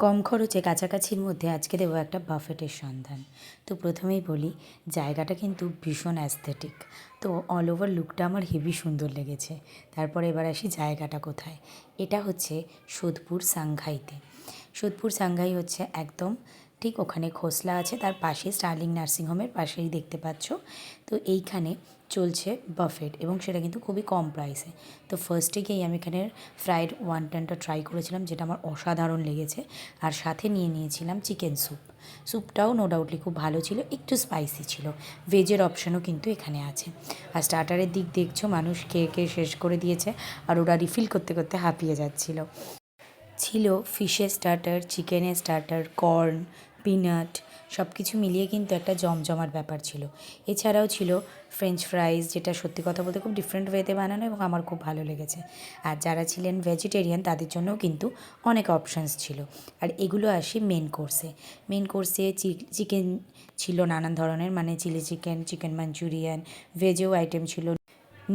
কম খরচে কাছাকাছির মধ্যে আজকে দেবো একটা বাফেটের সন্ধান। তো প্রথমেই বলি, জায়গাটা কিন্তু ভীষণ অ্যাস্থেটিক। তো অল ওভার লুকটা আমার হেভি সুন্দর লেগেছে। তারপরে এবার আসি জায়গাটা কোথায়। এটা হচ্ছে সোদপুর সাংঘাইতে। সোদপুর সাংঘাই হচ্ছে একদম ঠিক ওখানে খোসলা আছে, তার পাশে স্টার্লিং নার্সিংহোমের পাশেই দেখতে পাচ্ছ। তো এইখানে চলছে বাফেট এবং সেটা কিন্তু খুবই কম প্রাইসে। তো ফার্স্টে গিয়েই আমি এখানের ফ্রাইড ওয়ান্টনটা ট্রাই করেছিলাম, যেটা আমার অসাধারণ লেগেছে। আর সাথে নিয়ে নিয়েছিলাম চিকেন স্যুপ। স্যুপটাও নো ডাউটলি খুব ভালো ছিল, একটু স্পাইসি ছিল। ভেজের অপশানও কিন্তু এখানে আছে। আর স্টার্টারের দিক দেখছো, মানুষ খেয়ে খেয়ে শেষ করে দিয়েছে, আর ওরা রিফিল করতে করতে হাঁপিয়ে যাচ্ছিলো। ছিল ফিশের স্টার্টার, চিকেনের স্টার্টার, কর্ন, পিনাট, সব কিছু মিলিয়ে কিন্তু একটা জমজমাট ব্যাপার ছিল। এছাড়াও ছিল ফ্রেঞ্চ ফ্রাইজ, যেটা সত্যি কথা বলতে খুব ডিফারেন্ট ওয়েতে বানানো এবং আমার খুব ভালো লেগেছে। আর যারা ছিলেন ভেজিটেরিয়ান তাদের জন্যও কিন্তু অনেক অপশানস ছিল। আর এগুলো আসি মেন কোর্সে। মেন কোর্সে চিকেন ছিল নানান ধরনের, মানে চিলি চিকেন, চিকেন মাঞ্চুরিয়ান, ভেজেও আইটেম ছিল,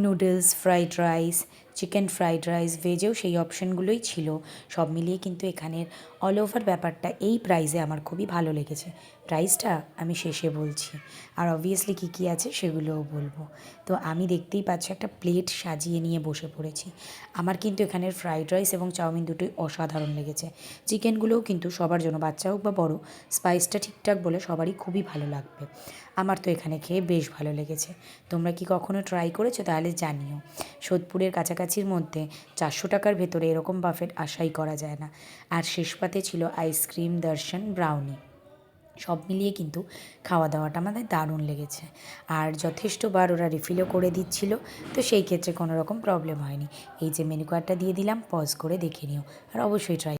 noodles, fried rice, chicken fried rice, ভেজেও সেই অপশানগুলোই ছিল। সব মিলিয়ে কিন্তু এখানের অল ওভার ব্যাপারটা এই প্রাইসে আমার খুবই ভালো লেগেছে। প্রাইসটা আমি শেষে বলছি, আর অবভিয়াসলি কী কী আছে সেগুলোও বলবো। তো আমি দেখতেই পাচ্ছি একটা প্লেট সাজিয়ে নিয়ে বসে পড়েছি। আমার কিন্তু এখানের ফ্রাইড রাইস এবং চাউমিন দুটোই অসাধারণ লেগেছে। চিকেনগুলোও কিন্তু সবার জন্য, বাচ্চা হোক বা বড়ো, স্পাইসটা ঠিকঠাক বলে সবারই খুবই ভালো লাগবে। আমার তো এখানে খেয়ে বেশ ভালো লেগেছে। তোমরা কি কখনো ট্রাই করেছো? তাহলে জানিও। সোদপুরের কাছাকাছির মধ্যে 400 টাকার ভেতরে এরকম বাফেট আশাই করা যায় না। আর শেষ পাতে ছিল আইসক্রিম, দর্শন, ব্রাউনি। সব মিলিয়ে কিন্তু খাওয়া দাওয়াটা আমাদের দারুণ লেগেছে। আর যথেষ্টবার ওরা রিফিলও করে দিচ্ছিল, তো সেই ক্ষেত্রে কোনো রকম প্রবলেম হয়নি। এই যে মেনু কার্ডটা দিয়ে দিলাম, পজ করে দেখে নিও, আর অবশ্যই ট্রাই